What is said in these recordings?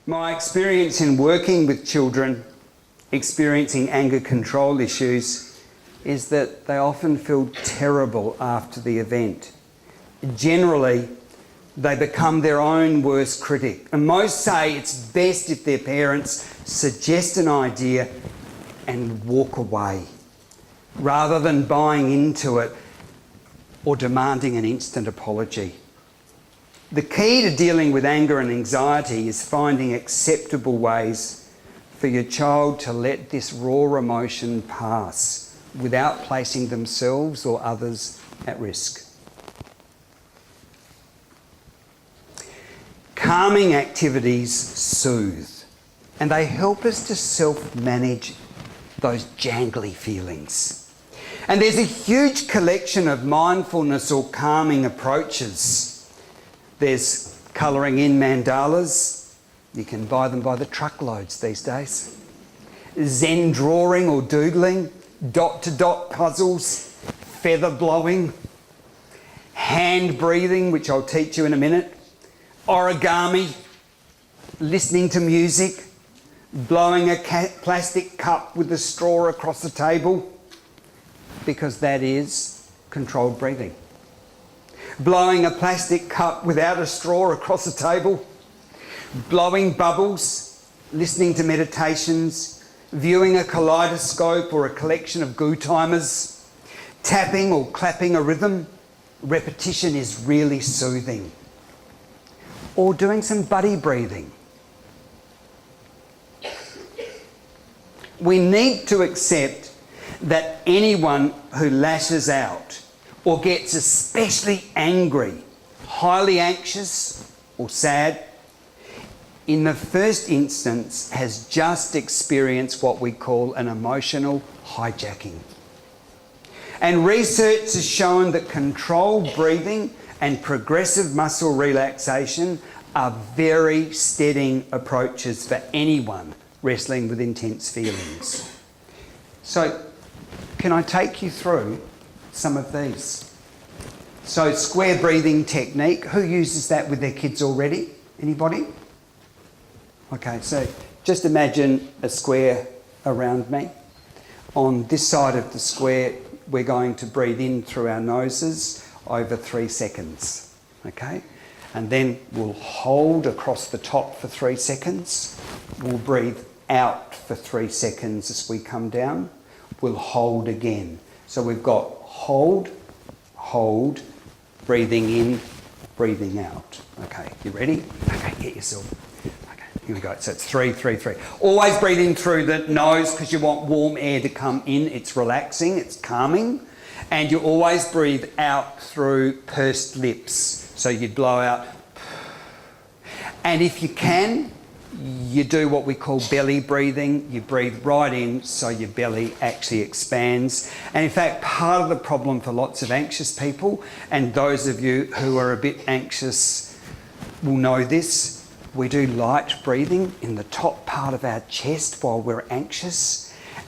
My experience in working with children experiencing anger control issues is that they often feel terrible after the event. Generally, they become their own worst critic, and most say it's best if their parents suggest an idea and walk away, rather than buying into it or demanding an instant apology. The key to dealing with anger and anxiety is finding acceptable ways for your child to let this raw emotion pass without placing themselves or others at risk. Calming activities soothe, and they help us to self-manage those jangly feelings. And there's a huge collection of mindfulness or calming approaches. There's colouring in mandalas. You can buy them by the truckloads these days. Zen drawing or doodling, dot-to-dot puzzles, feather blowing, hand breathing, which I'll teach you in a minute, origami, listening to music, blowing a plastic cup with a straw across the table, because that is controlled breathing. Blowing a plastic cup without a straw across the table, blowing bubbles, listening to meditations, viewing a kaleidoscope or a collection of goo timers, tapping or clapping a rhythm. Repetition is really soothing. Or doing some buddy breathing. We need to accept that anyone who lashes out or gets especially angry, highly anxious or sad, in the first instance has just experienced what we call an emotional hijacking. And research has shown that controlled breathing and progressive muscle relaxation are very steadying approaches for anyone wrestling with intense feelings. So, can I take you through some of these? So, square breathing technique. Who uses that with their kids already? Anybody? Okay, so just imagine a square around me. On this side of the square, we're going to breathe in through our noses over 3 seconds, okay? And then we'll hold across the top for 3 seconds. We'll breathe out for 3 seconds as we come down. We'll hold again. So we've got hold, hold, breathing in, breathing out. Okay, you ready? Okay, get yourself. Okay, here we go. So it's 3, 3, 3. Always breathe in through the nose because you want warm air to come in. It's relaxing, it's calming. And you always breathe out through pursed lips. So you blow out. And if you can, you do what we call belly breathing. You breathe right in so your belly actually expands. And in fact, part of the problem for lots of anxious people, and those of you who are a bit anxious will know this, we do light breathing in the top part of our chest while we're anxious.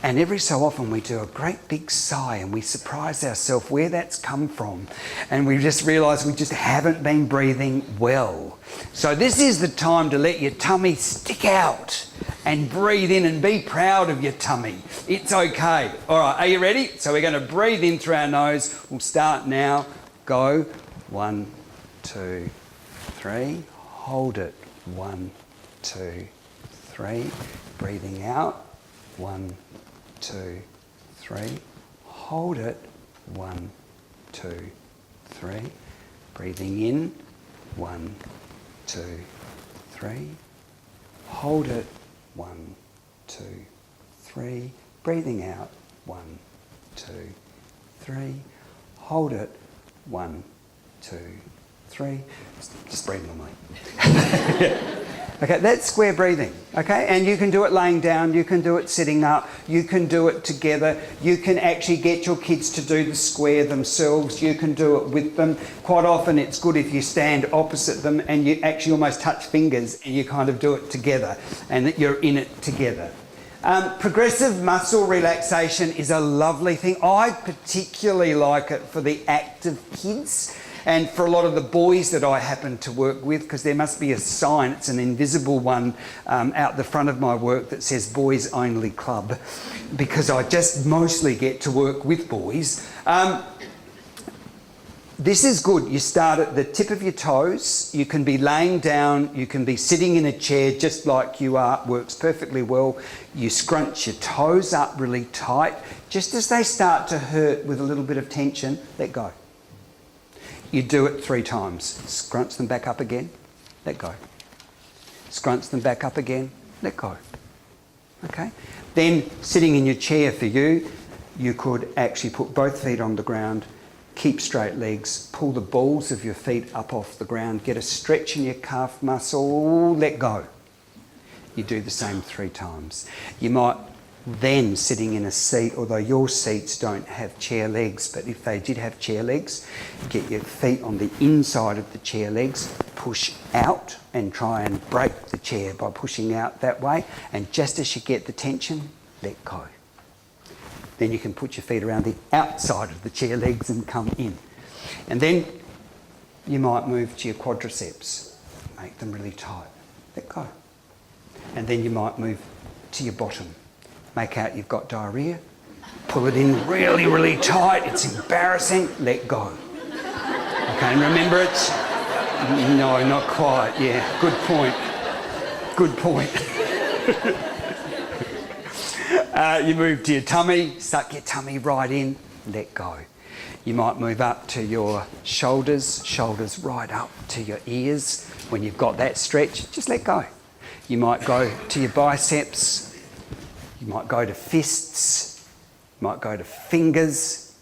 And every so often we do a great big sigh and we surprise ourselves where that's come from. And we just realise we just haven't been breathing well. So this is the time to let your tummy stick out and breathe in and be proud of your tummy. It's okay. All right, are you ready? So we're going to breathe in through our nose. We'll start now. Go. 1, 2, 3. Hold it. 1, 2, 3. Breathing out. 1, 2, 3. Hold it. 1, 2, 3. Breathing in. 1, 2, 3. Hold it. 1, 2, 3. Breathing out. 1, 2, 3. Hold it. 1, 2, 3. Just breathe normally. Okay, that's square breathing, okay? And you can do it laying down, you can do it sitting up, you can do it together, you can actually get your kids to do the square themselves, you can do it with them. Quite often it's good if you stand opposite them and you actually almost touch fingers and you kind of do it together and that you're in it together. Progressive muscle relaxation is a lovely thing. I particularly like it for the active kids. And for a lot of the boys that I happen to work with, because there must be a sign, it's an invisible one out the front of my work that says Boys Only Club, because I just mostly get to work with boys. This is good. You start at the tip of your toes. You can be laying down. You can be sitting in a chair just like you are. Works perfectly well. You scrunch your toes up really tight. Just as they start to hurt with a little bit of tension, let go. You do it 3 times. Scrunch them back up again. Let go. Scrunch them back up again. Let go. Okay? Then, sitting in your chair for you, you could actually put both feet on the ground. Keep straight legs, pull the balls of your feet up off the ground, get a stretch in your calf muscle, let go. You do the same 3 times. You might then, sitting in a seat, although your seats don't have chair legs, but if they did have chair legs, get your feet on the inside of the chair legs, push out and try and break the chair by pushing out that way, and just as you get the tension, let go. Then you can put your feet around the outside of the chair legs and come in. And then you might move to your quadriceps. Make them really tight. Let go. And then you might move to your bottom. Make out you've got diarrhoea. Pull it in really, really tight. It's embarrassing. Let go. Okay, and remember it's... No, not quite. Yeah, good point. Good point. You move to your tummy, suck your tummy right in, let go. You might move up to your shoulders, shoulders right up to your ears. When you've got that stretch, just let go. You might go to your biceps, you might go to fists, you might go to fingers.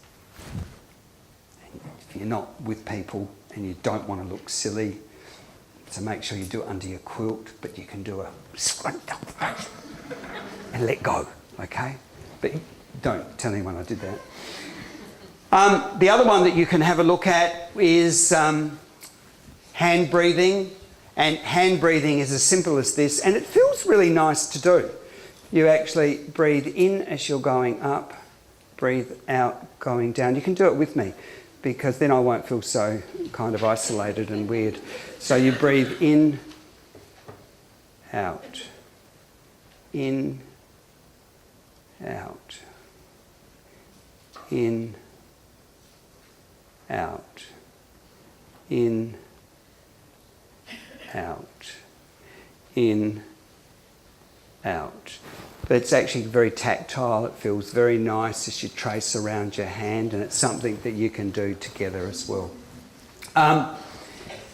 If you're not with people and you don't want to look silly, so make sure you do it under your quilt, but you can do a scrunch up and let go. Okay? But don't tell anyone I did that. The other one that you can have a look at is hand breathing. And hand breathing is as simple as this, and it feels really nice to do. You actually breathe in as you're going up, breathe out going down. You can do it with me, because then I won't feel so kind of isolated and weird. So you breathe in, out, in, out, in, out, in, out, in, out. But it's actually very tactile. It feels very nice as you trace around your hand, and it's something that you can do together as well.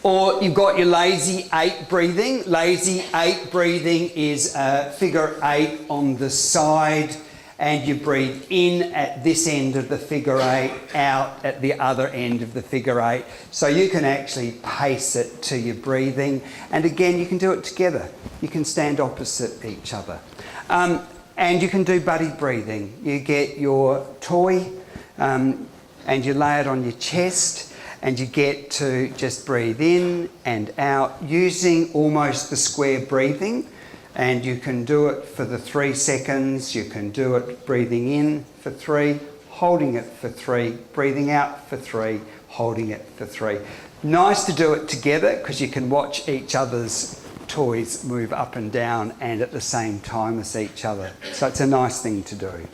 Or you've got your lazy 8 breathing. Lazy 8 breathing is figure 8 on the side, and you breathe in at this end of the figure 8, out at the other end of the figure 8. So you can actually pace it to your breathing. And again, you can do it together. You can stand opposite each other. And you can do buddy breathing. You get your toy and you lay it on your chest, and you get to just breathe in and out using almost the square breathing. And you can do it for the 3 seconds. You can do it breathing in for 3, holding it for 3, breathing out for 3, holding it for 3. Nice to do it together because you can watch each other's toys move up and down and at the same time as each other. So it's a nice thing to do.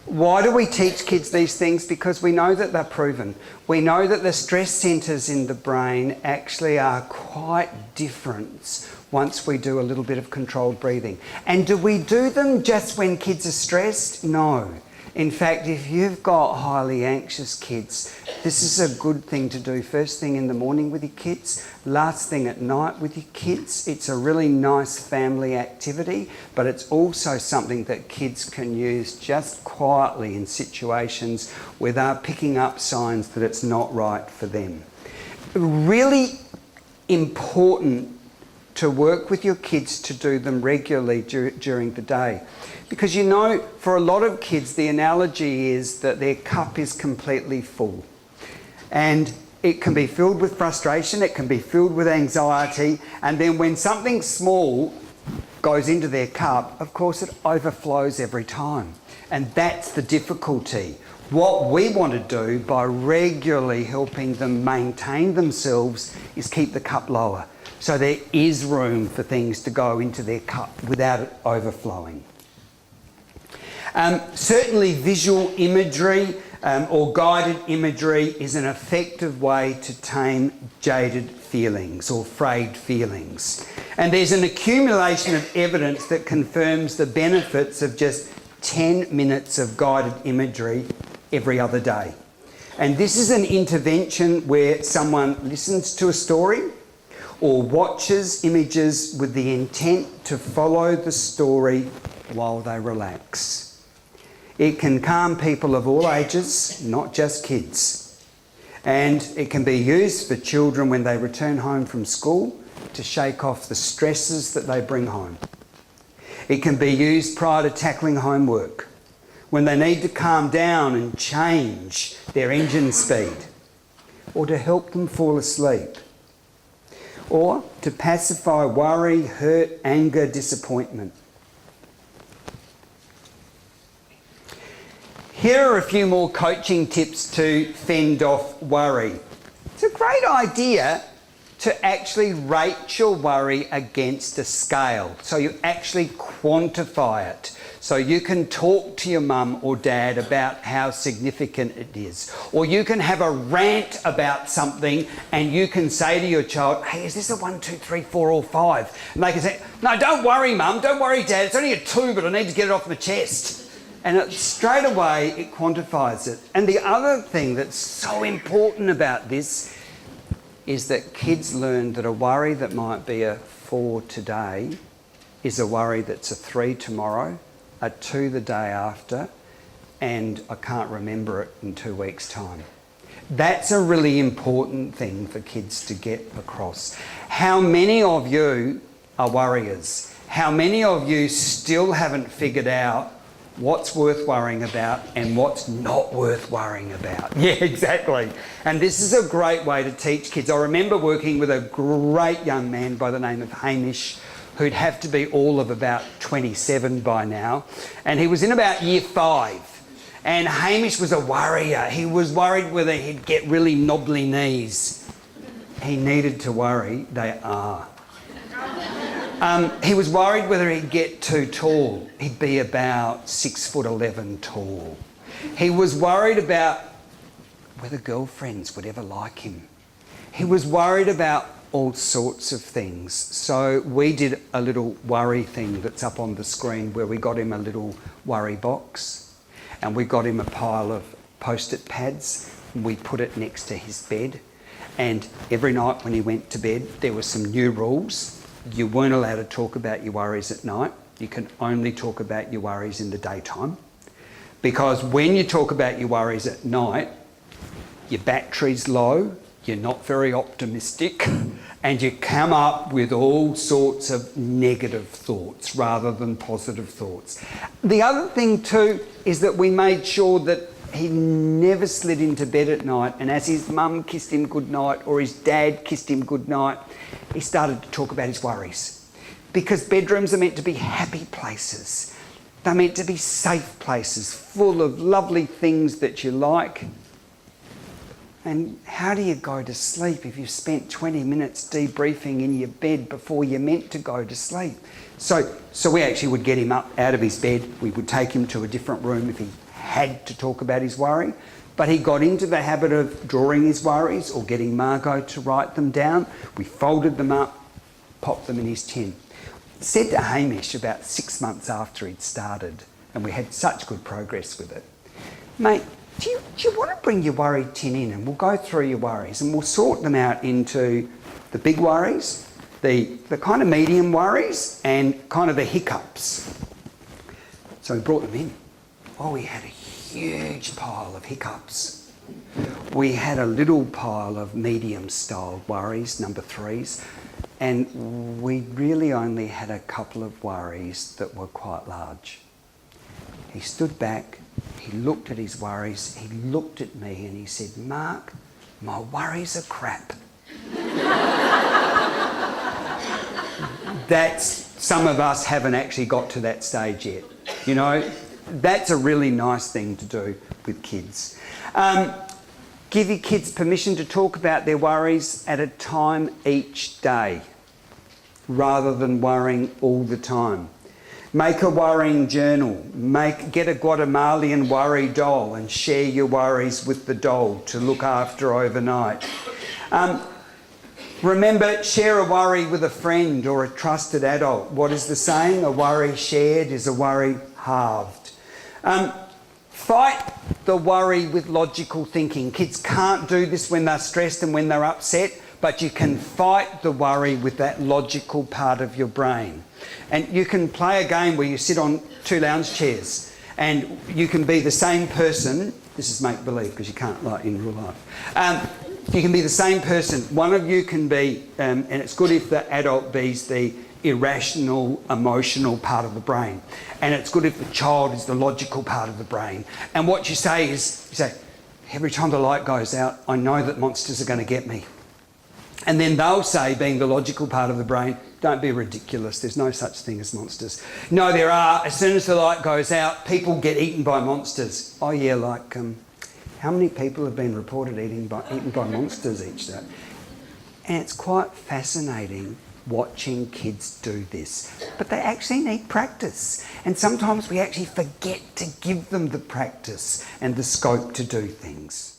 Why do we teach kids these things? Because we know that they're proven. We know that the stress centres in the brain actually are quite different once we do a little bit of controlled breathing. And do we do them just when kids are stressed? No. In fact, if you've got highly anxious kids, this is a good thing to do first thing in the morning with your kids, last thing at night with your kids. It's a really nice family activity, but it's also something that kids can use just quietly in situations where they're picking up signs that it's not right for them. Really important to work with your kids to do them regularly during the day. Because you know, for a lot of kids, the analogy is that their cup is completely full. And it can be filled with frustration, it can be filled with anxiety, and then when something small goes into their cup, of course it overflows every time. And that's the difficulty. What we want to do by regularly helping them maintain themselves is keep the cup lower, so there is room for things to go into their cup without it overflowing. Certainly visual imagery or guided imagery is an effective way to tame jaded feelings or frayed feelings. And there's an accumulation of evidence that confirms the benefits of just 10 minutes of guided imagery every other day. And this is an intervention where someone listens to a story or watches images with the intent to follow the story while they relax. It can calm people of all ages, not just kids. And it can be used for children when they return home from school to shake off the stresses that they bring home. It can be used prior to tackling homework, when they need to calm down and change their engine speed, or to help them fall asleep, or to pacify worry, hurt, anger, disappointment. Here are a few more coaching tips to fend off worry. It's a great idea to actually rate your worry against a scale. So you actually quantify it. So you can talk to your mum or dad about how significant it is. Or you can have a rant about something and you can say to your child, hey, is this a 1, 2, 3, 4 or 5? And they can say, no, don't worry, mum, don't worry, dad, it's only a 2, but I need to get it off my chest. And straight away, it quantifies it. And the other thing that's so important about this is that kids learn that a worry that might be a 4 today is a worry that's a 3 tomorrow, a 2 the day after, and I can't remember it in 2 weeks' time. That's a really important thing for kids to get across. How many of you are worriers? How many of you still haven't figured out what's worth worrying about and what's not worth worrying about? Yeah, exactly. And this is a great way to teach kids. I remember working with a great young man by the name of Hamish, who'd have to be all of about 27 by now. And he was in about year 5. And Hamish was a worrier. He was worried whether he'd get really knobbly knees. He needed to worry. They are. He was worried whether he'd get too tall. He'd be about 6'11" tall. He was worried about whether girlfriends would ever like him. He was worried about all sorts of things. So we did a little worry thing that's up on the screen where we got him a little worry box and we got him a pile of post-it pads and we put it next to his bed. And every night when he went to bed, there were some new rules. You weren't allowed to talk about your worries at night. You can only talk about your worries in the daytime. Because when you talk about your worries at night, your battery's low, you're not very optimistic, and you come up with all sorts of negative thoughts rather than positive thoughts. The other thing too is that we made sure that he never slid into bed at night, and as his mum kissed him goodnight or his dad kissed him goodnight, he started to talk about his worries. Because bedrooms are meant to be happy places. They're meant to be safe places, full of lovely things that you like. And how do you go to sleep if you've spent 20 minutes debriefing in your bed before you're meant to go to sleep? So we actually would get him up out of his bed. We would take him to a different room if he had to talk about his worry, but he got into the habit of drawing his worries or getting Margot to write them down. We folded them up, popped them in his tin. Said to Hamish about 6 months after he'd started, and we had such good progress with it, mate, do you want to bring your worry tin in and we'll go through your worries and we'll sort them out into the big worries, the kind of medium worries and kind of the hiccups. So we brought them in. Oh, we had a huge pile of hiccups. We had a little pile of medium-style worries, number 3s, and we really only had a couple of worries that were quite large. He stood back, he looked at his worries, he looked at me and he said, Mark, my worries are crap. Some of us haven't actually got to that stage yet. You know, that's a really nice thing to do with kids. Give your kids permission to talk about their worries at a time each day, rather than worrying all the time. Make a worrying journal. Get a Guatemalan worry doll and share your worries with the doll to look after overnight. Remember, share a worry with a friend or a trusted adult. What is the saying? A worry shared is a worry halved. Fight the worry with logical thinking. Kids can't do this when they're stressed and when they're upset, but you can fight the worry with that logical part of your brain. And you can play a game where you sit on 2 lounge chairs and you can be the same person. This is make-believe because you can't like in real life. You can be the same person. One of you can be, and it's good if the adult be's the irrational, emotional part of the brain. And it's good if the child is the logical part of the brain. And what you say is, every time the light goes out, I know that monsters are going to get me. And then they'll say, being the logical part of the brain, don't be ridiculous, there's no such thing as monsters. No, there are. As soon as the light goes out, people get eaten by monsters. Oh yeah, like, how many people have been reported eaten by monsters each day? And it's quite fascinating watching kids do this. But they actually need practice. And sometimes we actually forget to give them the practice and the scope to do things.